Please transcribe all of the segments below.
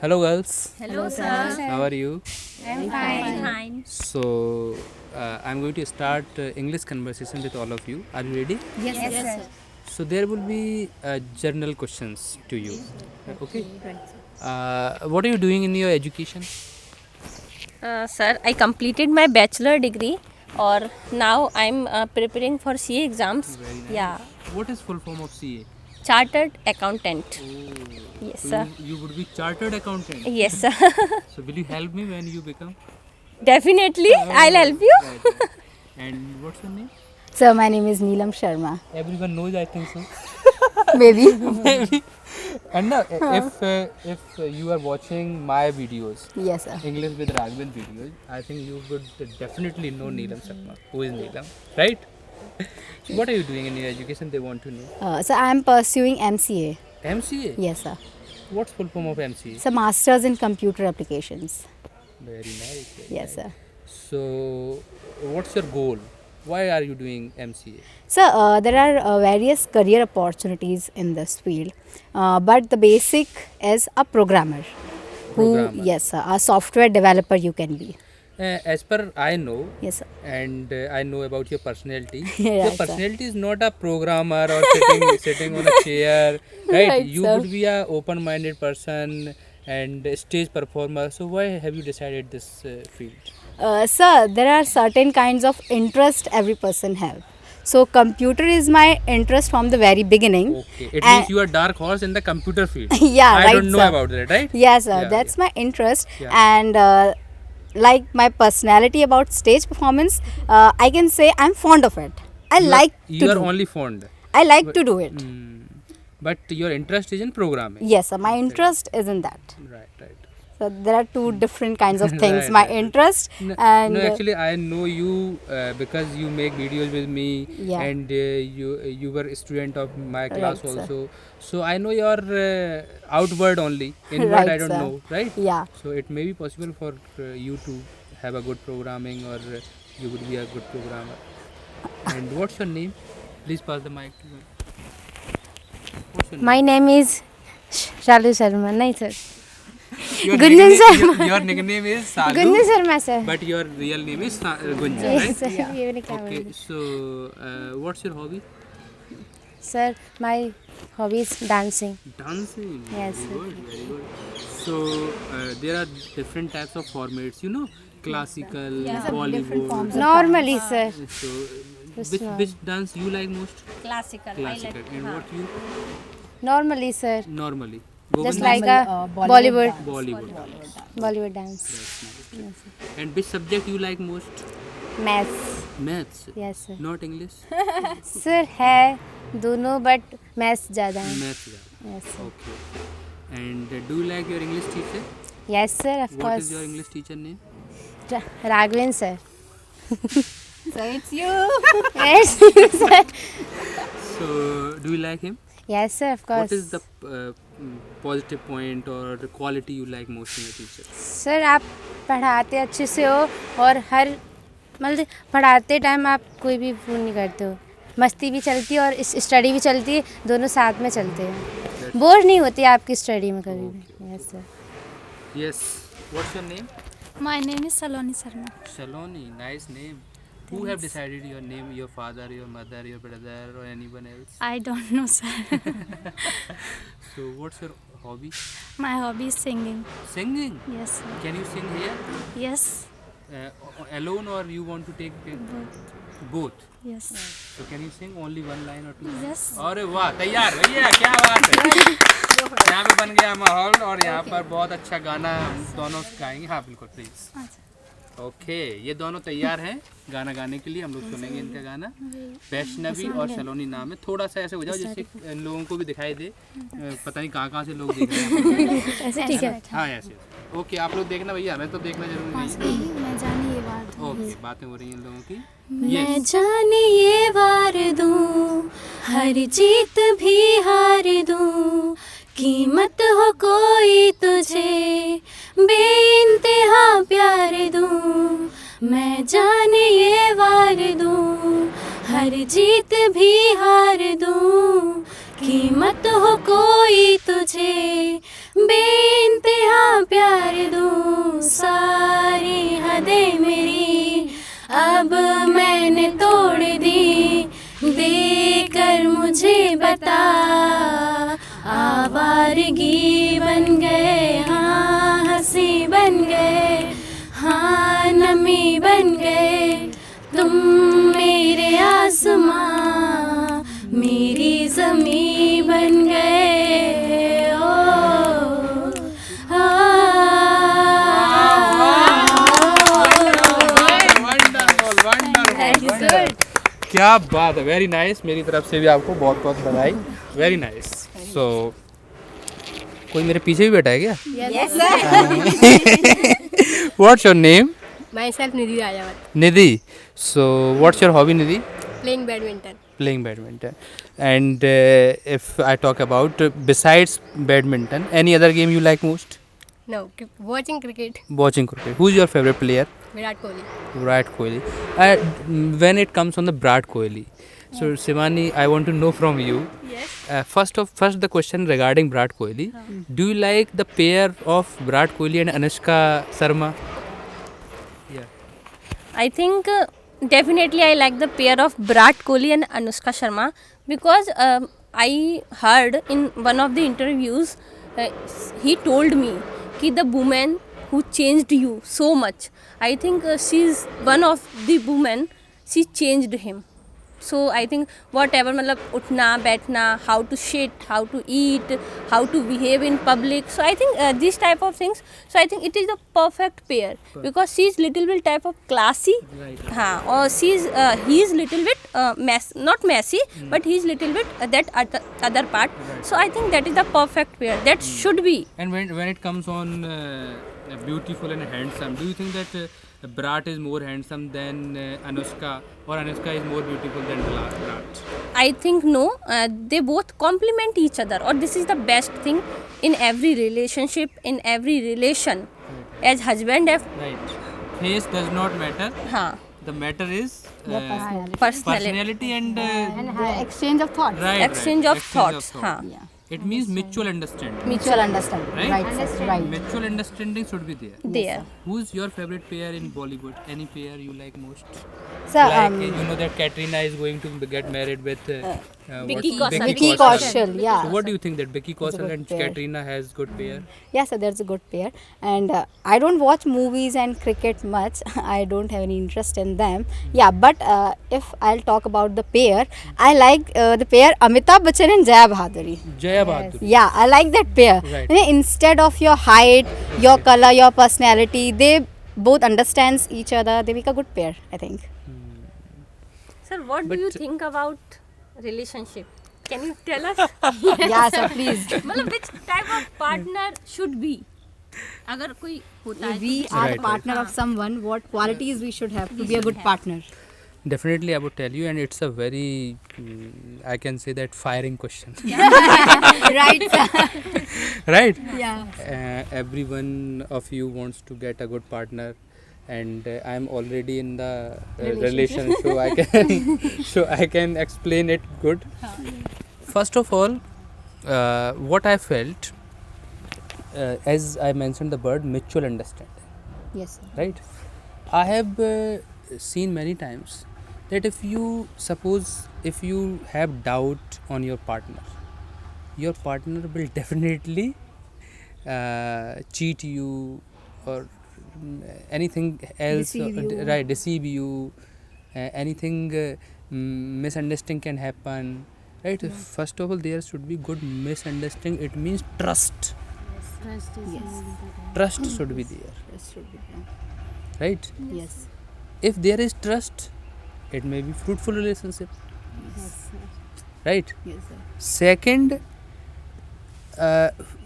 Hello, girls. Hello, sir. How are you? I'm fine. So, I'm going to start English conversation with all of you. Are you ready? Yes, sir. So, there will be general questions to you. Okay. What are you doing in your education? Sir, I completed my bachelor degree or now I'm preparing for CA exams. Very nice. Yeah, What is full form of CA? chartered accountant. Oh, Yes, so sir. you would be chartered accountant. Yes, sir. So, will you help me when you become? Definitely, I'll help you. Right, right. And what's your name? Sir, my name is Neelam Sharma. Everyone knows, I think so. Maybe. Maybe. And now, if you are watching my videos, Yes, sir. English with Raghavan videos, I think you would definitely know Neelam Sharma. Who is Neelam, right? So what are you doing in your education? They want to know. So I am pursuing MCA. MCA. Yes, sir. What's full form of MCA? It's a Masters in Computer Applications. Very nice. Very Yes, nice. sir. So, what's your goal? Why are you doing MCA? So there are various career opportunities in this field, but the basic is a programmer. Programmer. Yes, sir. A software developer you can be. As per I know, Yes, sir. and I know about your personality. Right, Your sir. personality is not a programmer or sitting on a chair, right? Right, You sir. would be a open-minded person and a stage performer. So why have you decided this field? Sir, there are certain kinds of interest every person have. So computer is my interest from the very beginning. Okay, it And- means you are dark horse in the computer field. Yeah, I right, don't know sir. about that, right? Yes, sir. Yeah, That's yeah. my interest. Yeah. And like my personality about stage performance, I can say I'm fond of it. I like You to are do. only fond. I like to do it. Hmm. But your interest is in programming. Yes, sir. My interest is in that. Right, right. So there are two different kinds of things. Right, My right, right. interest No, and no, actually, I know you because you make videos with me, Yeah. and you were a student of my class Right, sir. also. So I know your outward only. Inward, Right, I don't sir. know, right? Yeah. So it may be possible for you to have a good programming, or you would be a good programmer. And what's your name? Please pass the mic to her. What's your My name is Shalu Sharma. No, sir. Your Gunjan nickname- Sharma. Your nickname is Salu, Gunjan Sharma, sir. but your real name is Gunjan, Yes, right? sir. ये मैंने क्या Okay, बोला? so what's your hobby? Sir, my hobby is dancing. Dancing. Yes, Very sir. good, very good. So there are different types of formats, you know, classical, Bollywood. Normally, sir. So Just which dance you like most? Classical. Classical. And what you Normally, sir. normally? Just Govind? like a Bollywood. Bollywood dance. Bollywood dance. That's nice. And which subject you like most? Maths. Maths. Yes, sir. Not English. Sir, है दोनों but maths ज़्यादा है. Maths. Yeah. Yes, sir. Okay. And do you like your English teacher? Yes, sir. Of What course. is your English teacher name? Raghavan, sir. so it's you. Yes, sir. So do you like him? Yes, sir. Of course. What is the positive point or the quality you like most in a teacher? Sir आप पढ़ाते अच्छे से हो और हर मतलब पढ़ाते time आप कोई भी वो नहीं करते हो, मस्ती भी चलती है और स्टडी भी चलती है, दोनों साथ में चलते हैं, बोर नहीं होती आपकी स्टडी में कभी भी. Yes sir. Yes. What's your name? My name is Saloni Sarma. Shaloni. Nice name. Who have decided your name? Your father, your mother, your brother, or anyone else? I don't know, sir. So what's your hobby? My hobby is singing. Singing. Yes, sir. Can you sing here Yes. alone, or you want to take both? Yes. So can you sing only one line or two? Yes. अरे वाह, तैयार भैया, क्या बात है. यहाँ पे बन गया माहौल और यहाँ पर बहुत अच्छा गाना हम दोनों गाएंगे. हाँ बिल्कुल, प्लीज. ओके, ये दोनों तैयार हैं गाना गाने के लिए. हम लोग सुनेंगे इनका गाना. वैष्णवी और सलोनी नाम है. थोड़ा सा ऐसे हो जाओ जिससे इन लोगों को भी दिखाई दे. पता नहीं कहाँ से लोग देख रहे हैं. ऐसे ठीक है. हाँ ऐसे. ओके, आप लोग देखना भैया, हमें तो देखना जरूरी नहीं है. मैं जानी ये बात. ओके, बातें हो रही हैं इन लोगों की. मैं जाने ये वार दूं, हर जीत भी हार दूं, कीमत हो कोई तुझे बेइंतहा प्यार दूं. मैं जाने ये वार दूं, हर जीत भी हार दूं, कीमत हो कोई तुझे बेइंतहा जमी बन गए, तुम मेरे आसमां मेरी जमी बन गए। ओ वंडरफुल, क्या बात है, वेरी नाइस। मेरी तरफ से भी आपको बहुत बहुत बधाई, वेरी नाइस। सो कोई मेरे पीछे भी बैठा है क्या? What's your name? Myself Nidhi Rajawat, Nidhi. So what's your hobby, Nidhi? playing badminton. Playing badminton. And if I talk about besides badminton, any other game you like most? No, watching cricket. Watching cricket. Who's your favorite player? Virat Kohli. Virat Kohli. When it comes on the Virat Kohli, so Simani, I want to know from you. Yes. First the question regarding Virat Kohli. Do you like the pair of Virat Kohli and Anushka Sharma? Yeah. I think definitely I like the pair of Virat Kohli and Anushka Sharma because I heard in one of the interviews he told me कि the woman who changed you so much, I think she's one of the women, she changed him. So I think whatever मतलब उठना बैठना, how to sit, how to eat, how to behave in public, so I think these type of things, so I think it is the perfect pair because she is little bit type of classy, हाँ, और she is he is little bit not messy, but he is little bit that other part, so I think that is the perfect pair that should be. And when it comes on beautiful and handsome, do you think that Virat is more handsome than Anushka, or Anushka is more beautiful than Virat? I think no, they both complement each other, or this is the best thing in every relationship, in every relation, as husband and Right. Face does not matter. हाँ, The matter is personality and Exchange of thoughts. right, exchange right, of thoughts, हाँ. Yeah. It means mutual understanding. Mutual understanding. Right? Right. Sir. Right. Mutual understanding should be there. There. Who's your favorite pair in Bollywood? Any pair you like most? So, Like you know that Katrina is going to get married with Vicky Kaushal. Vicky Kaushal, yeah. So what do you think that Vicky Kaushal good and pair. Katrina has good pair? Yeah, so there's a good pair. And I don't watch movies and cricket much. I don't have any interest in them. Yeah, but if I'll talk about the pair, I like the pair Amitabh Bachchan and Jaya Bhaduri. Jaya Bahadur. Yeah, I like that pair. Right. Instead of your height, your color, your personality, they both understands each other. They make a good pair, I think. Sir, what do you think about relationship? Can you tell us? Yeah, so please. मतलब which type of partner should be? अगर कोई होता है We तो are Right, the partner of someone. What qualities we should have to be a good partner? Definitely, I would tell you, and it's a very, I can say that firing question, Right. right? Yeah. Every one of you wants to get a good partner, and I'm already in the relation, so I can explain it good. First of all, what I felt, as I mentioned the word mutual understanding, Yes. Sir. right? I have seen many times that if you have doubt on your partner will definitely cheat you or anything else, Deceive you. right, deceive you, anything misunderstanding can happen, right? First of all, there should be good misunderstanding. It means trust. Yes. Trust should be there, This should be done. right? Yes. If there is trust, it may be fruitful relationship, right? Yes, sir. Second,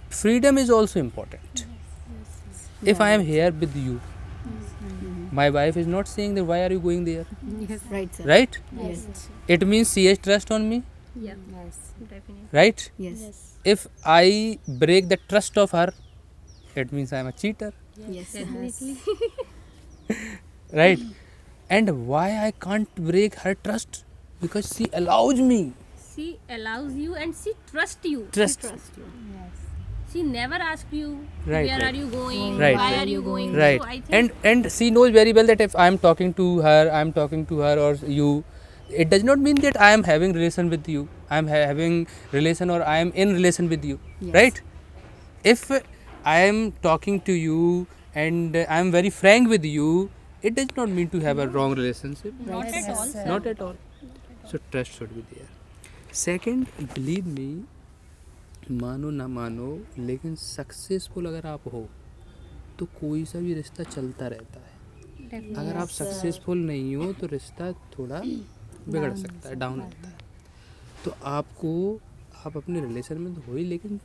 freedom is also important. If I am here with you, my wife is not saying that why are you going there, Right, sir. right? Yes. It means she has trust on me, Yeah, definitely. right? Yes. If I break the trust of her, it means I am a cheater, Yes. Definitely. right? And why I can't break her trust? Because she allows me. She allows you and she trusts you. Trust. She never asks you Right, where right. are you going, Right, why right. are you going. Right. So I think And she knows very well that if I am talking to her or you, it does not mean that I am having relation with you. I am having relation or I am in relation with you, Yes. right? If I am talking to you and I am very frank with you, it does not mean to have a wrong relationship. Not at all, sir. Not at all. So trust should be there. Second, believe me, मानो ना मानो, लेकिन successful अगर आप हो तो कोई सा भी रिश्ता चलता रहता है. अगर आप सक्सेसफुल नहीं हो तो रिश्ता थोड़ा बिगड़ सकता है, डाउन रहता है. तो आप अपने रिलेशन में तो हो ही, लेकिन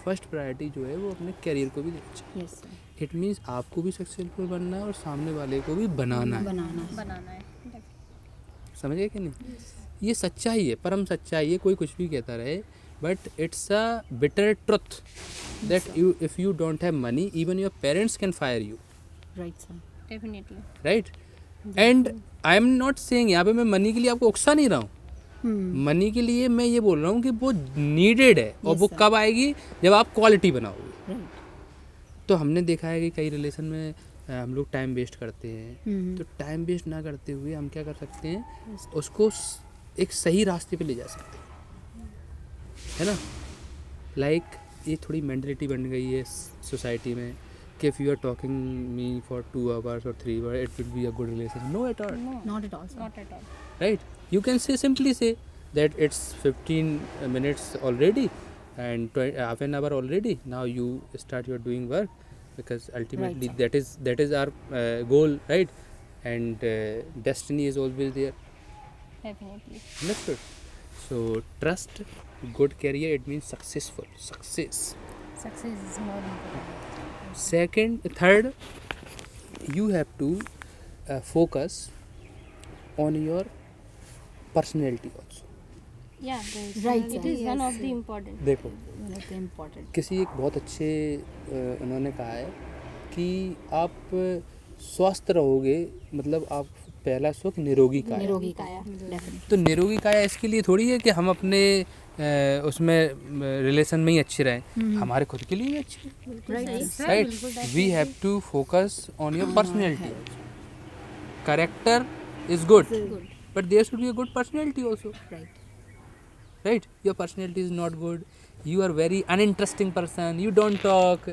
फर्स्ट प्रायोरिटी जो है वो अपने करियर को भी देना चाहिए. Yes, sir. इट मीन्स आपको भी सक्सेसफुल बनना है और सामने वाले को भी बनाना है. बनाना है. समझ गए कि नहीं? ये सच्चाई है, परम सच्चाई है. कोई कुछ भी कहता रहे, but it's a bitter truth that you if you don't have money, even your parents can fire you. Right, sir. Definitely. Right. And I am not saying, यहाँ पे मैं मनी के लिए आपको उकसा नहीं रहा हूँ. मनी के लिए मैं ये बोल रहा हूँ कि वो नीडेड है, और वो कब आएगी, जब आप क्वालिटी बनाओगे. तो हमने देखा है कि कई रिलेशन में हम लोग टाइम वेस्ट करते हैं. तो टाइम वेस्ट ना करते हुए हम क्या कर सकते हैं, उसको एक सही रास्ते पे ले जा सकते हैं, है ना. लाइक ये थोड़ी मेंटलिटी बन गई है सोसाइटी में कि if you are talking me for 2 hours or 3 hours, it would be a good relation. No at all. Not at all, sir. Not at all. Right? You can simply say that it's 15 minutes already and half an hour already. Now you start your doing work, because ultimately that is our goal, right? And destiny is always there. Definitely. Understood? So trust, good career, it means successful. Success. Success is more important. Third, you have to focus on your personality also. Yeah. Right, It sir. is one of the important. देखो, One of the important. किसी एक बहुत अच्छे उन्होंने कहा है कि आप स्वस्थ रहोगे, मतलब आप पहला सुख निरोगी काया. निरोगी काया. Definitely. तो निरोगी काया इसके लिए थोड़ी है कि हम अपने उसमें रिलेशन में ही अच्छे रहें, हमारे खुद के लिए भी अच्छे हैं. Right. We have to focus on your personality. Character is good, but there should be a good personality also. Right. Your personality is not good, you are very uninteresting person, you don't talk,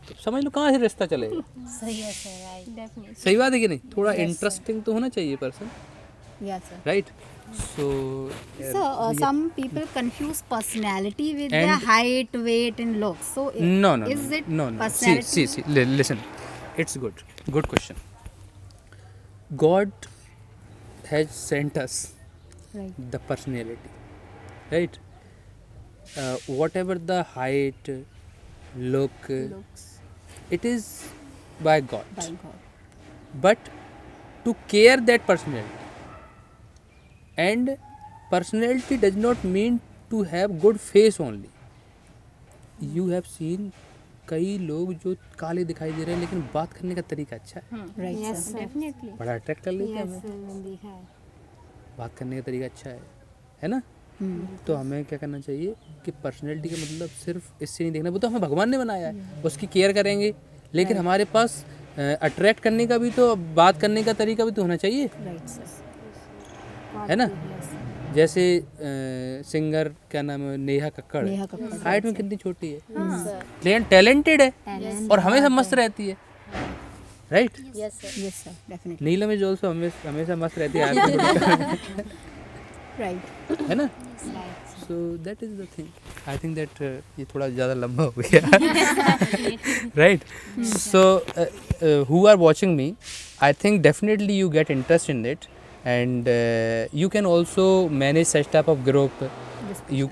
तो समझ लो कहाँ से रिश्ता चलेगा. सही है sir. Right. Definitely. सही बात है कि नहीं? थोड़ा इंटरेस्टिंग तो होना चाहिए person. Yes, sir. Right. So So some people confuse personality with their And- height, weight, and looks. So No. is it No. personality? See. Listen. It's good. Good question. God has sent us Right. the personality, right? Whatever the height, look, Looks it is by God. by God. But to care that personality, and personality does not mean to have good face only. You have seen कई लोग जो काले दिखाई दे रहे हैं लेकिन बात करने का तरीका अच्छा है, Right, sir. Definitely. बड़ा अट्रैक्ट कर लेते हैं हमें. बात करने का तरीका अच्छा है ना. तो हमें क्या करना चाहिए कि पर्सनैलिटी का मतलब सिर्फ इससे नहीं देखना, वो तो हमें भगवान ने बनाया है, उसकी केयर करेंगे, लेकिन हमारे पास अट्रैक्ट करने का भी तो, बात करने का तरीका भी तो होना चाहिए, Right, sir. है ना. जैसे सिंगर क्या नाम है, नेहा कक्कड़, नेहा कक्कड़. हाइट में कितनी छोटी है, लेकिन टैलेंटेड है और हमेशा मस्त रहती है. Right. Yes, sir. Definitely. Neelam is also हमेशा मस्त रहती है. Right. है ना. So that is the thing. I think that ये थोड़ा ज़्यादा लंबा हो गया. Right. So who are watching me, I think definitely you get interest in it, and you can also manage such type of group. You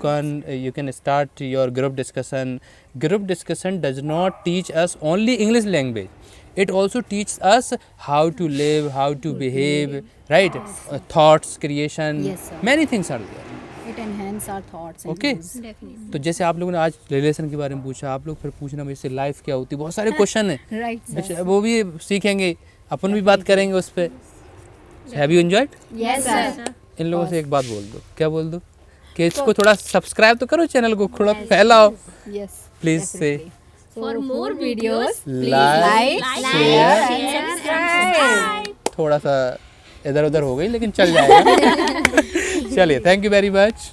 can start your group discussion. Group discussion does not teach us only English language, it also teaches us how to live, how to behave, right? Thoughts creation. Yes, sir. Many things are there. It enhances our thoughts and Okay. views. Definitely. तो जैसे आप लोगों ने आज relation के बारे में पूछा, आप लोग फिर पूछना मुझसे लाइफ क्या होती है, बहुत सारे क्वेश्चन हैं, Right, sir. वो भी सीखेंगे, अपन भी बात करेंगे उस पर. Have you enjoyed? Yes, sir. इन लोगों से एक बात बोल दो. क्या बोल दो? कि इसको थोड़ा सब्सक्राइब तो करो, चैनल को थोड़ा फैलाओ. Yes. प्लीज से For more videos, like, share, and subscribe. थोड़ा सा इधर उधर हो गई लेकिन चल जाएगा. चलिए, थैंक यू वेरी मच.